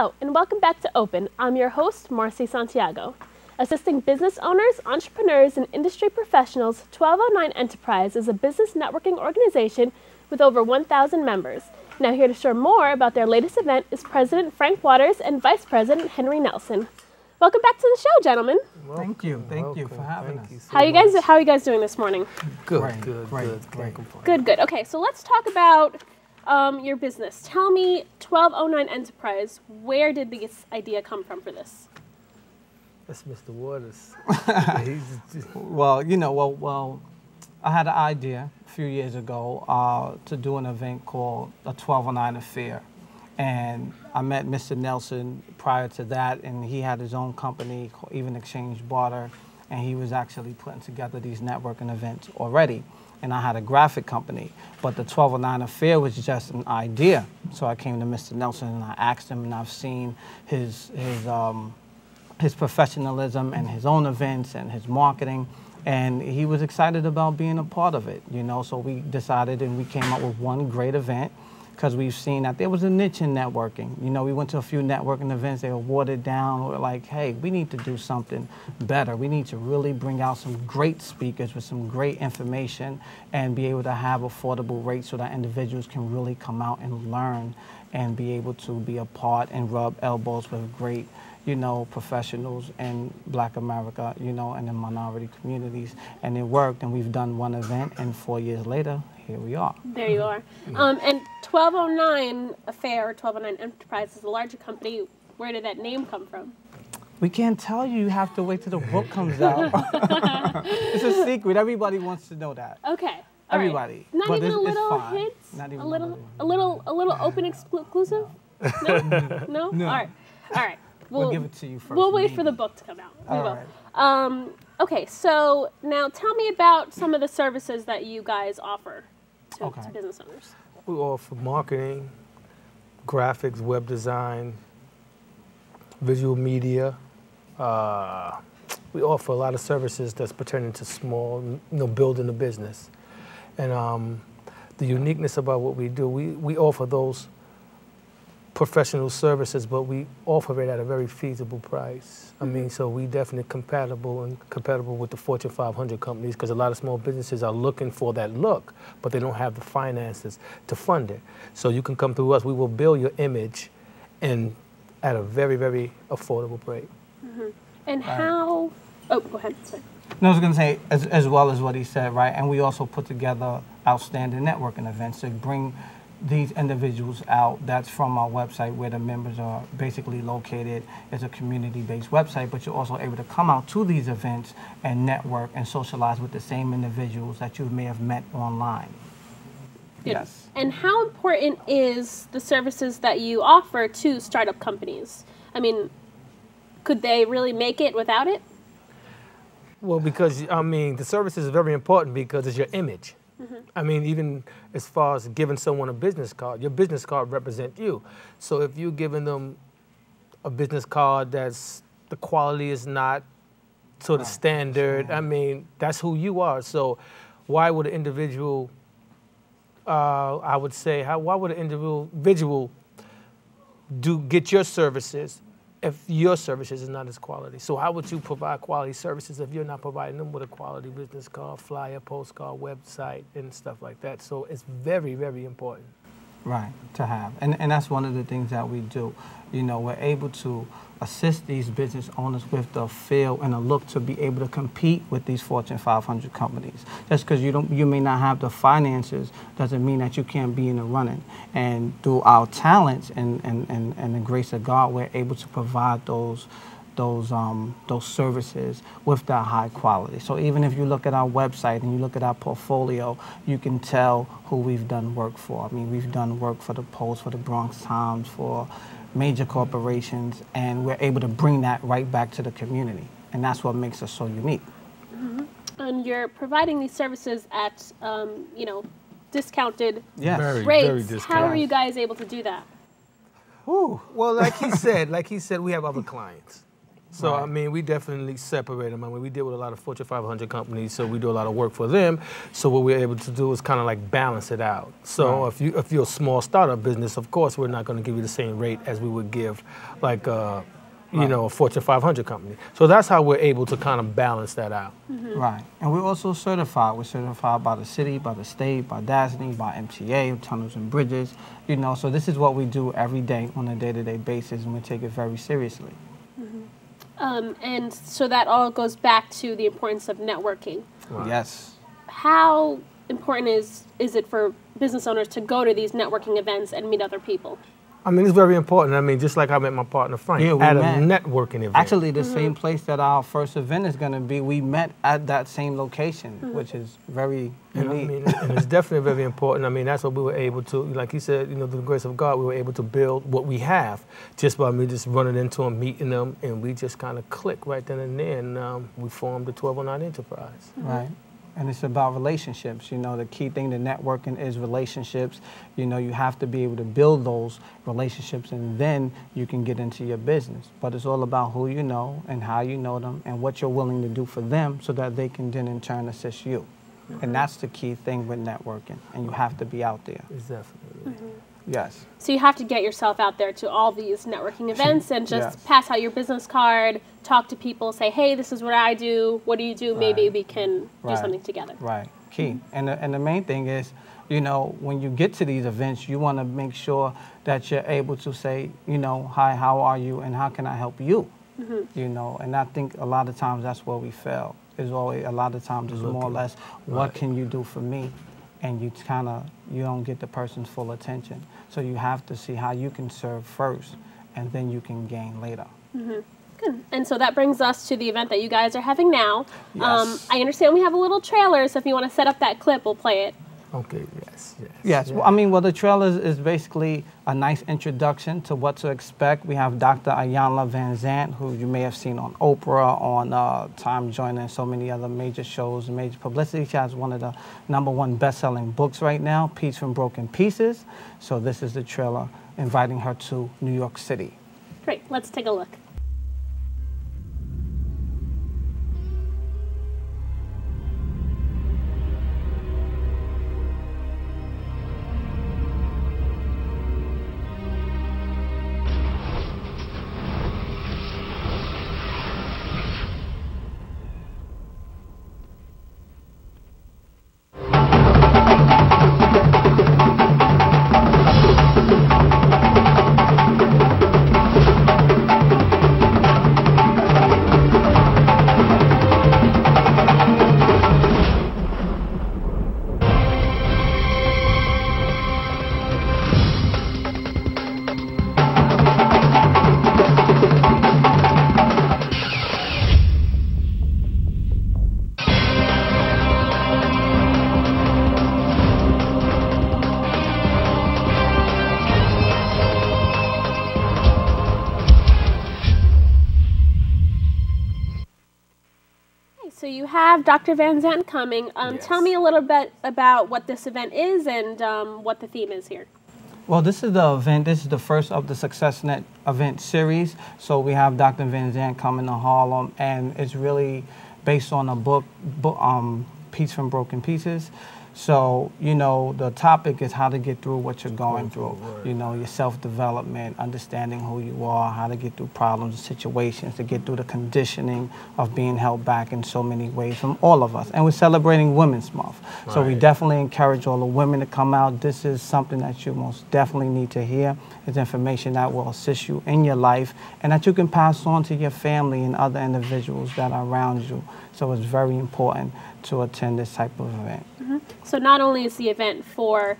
Hello, and welcome back to Open. I'm your host, Marci Santiago. Assisting business owners, entrepreneurs, and industry professionals, 1209 Enterprise is a business networking organization with over 1,000 members. Now here to share more about their latest event is President Frank Waters and Vice President Henry Nelson. Welcome back to the show, gentlemen. Thank you for having us. How are you guys doing this morning? Good. Good. Okay, so let's talk about your business. Tell me, 1209 Enterprise, where did this idea come from for this? That's Mr. Waters. Well, I had an idea a few years ago to do an event called a 1209 Affair. And I met Mr. Nelson prior to that, and he had his own company called Even Exchange Barter, and he was actually putting together these networking events already. And I had a graphic company, but the 1209 Affair was just an idea. So I came to Mr. Nelson and I asked him, and I've seen his professionalism and his own events and his marketing, and he was excited about being a part of it, you know. So we decided and we came up with one great event, because we've seen that there was a niche in networking. You know, we went to a few networking events, they were watered down. We're like, hey, we need to do something better. We need to really bring out some great speakers with some great information and be able to have affordable rates so that individuals can really come out and learn and be able to be a part and rub elbows with great, you know, professionals in Black America, you know, and in minority communities. And it worked, and we've done one event, and 4 years later, here we are. There you are. And 1209 Affair, or 1209 Enterprise, is a larger company. Where did that name come from? We can't tell you. You have to wait till the book comes out. It's a secret. Everybody wants to know that. Okay. Everybody. Right. Not but even a little hint? Not even a little open exclusive? No? No? No. All right. We'll give it to you first. We'll wait for the book to come out. We All will. right. Okay, so now tell me about some of the services that you guys offer to business owners. We offer marketing, graphics, web design, visual media. We offer a lot of services that's pertaining to small, building a business. And the uniqueness about what we do, we offer those professional services, but we offer it at a very feasible price. I mean, so we definitely compatible with the Fortune 500 companies, because a lot of small businesses are looking for that look, but they don't have the finances to fund it. So you can come through us. We will build your image and at a very, very affordable rate. And how, go ahead. Sorry. No, I was going to say, as well as what he said, right? And we also put together outstanding networking events to bring these individuals out. That's from our website, where the members are basically located. It's a community-based website, but you're also able to come out to these events and network and socialize with the same individuals that you may have met online. Good. Yes. And how important is the services that you offer to startup companies? I mean, could they really make it without it? Well, because, I mean, the service is very important because it's your image. I mean, even as far as giving someone a business card, your business card represents you. So if you're giving them a business card that's, the quality is not sort of standard, I mean, that's who you are. So why would an individual, I would say, why would an individual get your services if your services is not as quality? So how would you provide quality services if you're not providing them with a quality business card, flyer, postcard, website, and stuff like that? So it's very, very important. Right, to have. And that's one of the things that we do. You know, we're able to assist these business owners with the feel and the look to be able to compete with these Fortune 500 companies. Just because you may not have the finances doesn't mean that you can't be in the running. And through our talents and the grace of God, we're able to provide those services with that high quality. So even if you look at our website and you look at our portfolio, you can tell who we've done work for. I mean, we've done work for the Post, for the Bronx Times, for major corporations, and we're able to bring that right back to the community. And that's what makes us so unique. And you're providing these services at, discounted Yes. rates. Very discounted. How are you guys able to do that? Well, like he said, we have other clients. So, Right. I mean, we definitely separate them. I mean, we deal with a lot of Fortune 500 companies, so we do a lot of work for them. So what we're able to do is kind of like balance it out. So Right. if you're a small startup business, of course, we're not going to give you the same rate as we would give like, you know, a Fortune 500 company. So that's how we're able to kind of balance that out. Right. And we're also certified. We're certified by the city, by the state, by DASNY, by MTA, Tunnels and Bridges. You know, so this is what we do every day on a day-to-day basis, and we take it very seriously. And so that all goes back to the importance of networking. Right. Yes. How important is it for business owners to go to these networking events and meet other people? I mean, it's very important. I mean, just like I met my partner Frank Yeah, we at met. a networking event. Actually, the same place that our first event is going to be, we met at that same location, which is very And I unique. mean, and it's definitely very important. I mean, that's what we were able to, like you said, you know, through the grace of God, we were able to build what we have just by me just running into them, meeting them, and we just kind of clicked right then and there, and we formed the 1209 Enterprise. Right. And it's about relationships. You know, the key thing to networking is relationships. You know, you have to be able to build those relationships, and then you can get into your business. But it's all about who you know and how you know them and what you're willing to do for them so that they can then in turn assist you. And that's the key thing with networking. And you have to be out there. It's definitely. Yes. So you have to get yourself out there to all these networking events and just Yes. pass out your business card, talk to people, say, hey, this is what I do. What do you do? Maybe Right. we can do Right. something together. Right. Key. And the main thing is, you know, when you get to these events, you want to make sure that you're able to say, you know, hi, how are you, and how can I help you? You know, and I think a lot of times that's where we fail. Is always a lot of times it's more or less, what can you do for me? And you you don't get the person's full attention. So you have to see how you can serve first, and then you can gain later. Good. And so that brings us to the event that you guys are having now. Yes. I understand we have a little trailer, so if you want to set up that clip, we'll play it. Okay, yes, yes. Yes, well, I mean, well, the trailer is basically a nice introduction to what to expect. We have Dr. Ayanna Van Zant, who you may have seen on Oprah, on Time Joiner, and so many other major shows and major publicity. She has one of the #1 best-selling books right now, Peace from Broken Pieces. So this is the trailer inviting her to New York City. Great. Let's take a look. So you have Dr. Van Zant coming. Yes. Tell me a little bit about what this event is and what the theme is here. Well, this is the event. This is the first of the SuccessNet event series. So we have Dr. Van Zant coming to Harlem, and it's really based on a book, Peace from Broken Pieces. So, you know, the topic is how to get through what you're going through. You know, your self-development, understanding who you are, how to get through problems and situations, to get through the conditioning of being held back in so many ways from all of us. And we're celebrating Women's Month. So we definitely encourage all the women to come out. This is something that you most definitely need to hear. It's information that will assist you in your life and that you can pass on to your family and other individuals that are around you. So it's very important to attend this type of event. So not only is the event for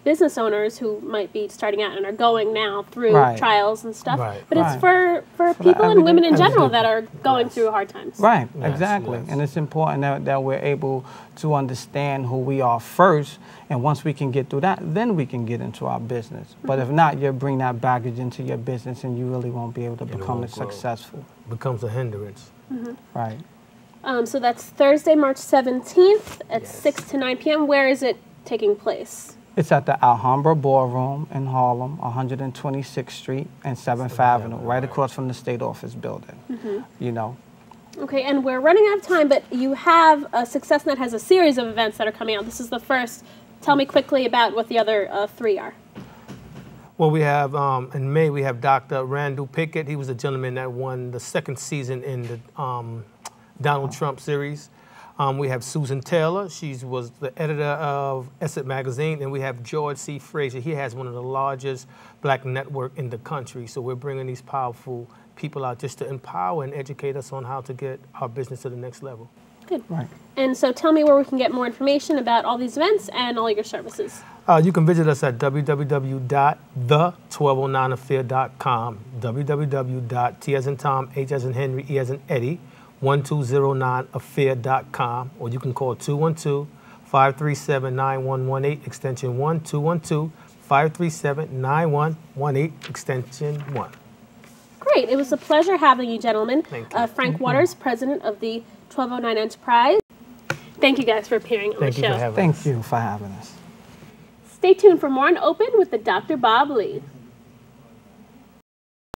business owners who might be starting out and are going now through trials and stuff, but it's for people and women in general that are going through hard times. Right, exactly. And it's important that we're able to understand who we are first, and once we can get through that, then we can get into our business. But if not, you'll bring that baggage into your business and you really won't be able to become successful. Becomes a hindrance. Right. So that's Thursday, March 17th at 6 to 9 p.m. Where is it taking place? It's at the Alhambra Ballroom in Harlem, 126th Street and 7th Avenue, right across from the State Office building, you know. Okay, and we're running out of time, but you have SuccessNet has a series of events that are coming out. This is the first. Tell me quickly about what the other 3 are. Well, we have, in May, we have Dr. Randall Pickett. He was a gentleman that won the 2nd season in the Donald Trump series. We have Susan Taylor. She was the editor of Essex Magazine. And we have George C. Frazier. He has one of the largest black network in the country. So we're bringing these powerful people out just to empower and educate us on how to get our business to the next level. Good. Right. And so tell me where we can get more information about all these events and all your services. You can visit us at www.the1209affair.com, www.T as in Tom, H as in Henry, E as in Eddie, 1209affair.com, or you can call 212-537-9118, extension 1, 212-537-9118, extension 1. Great. It was a pleasure having you, gentlemen. Thank you. Frank Waters, president of the 1209 Enterprise. Thank you guys for appearing on the show. Thank you for having us. Stay tuned for more on Open with the Dr. Bob Lee.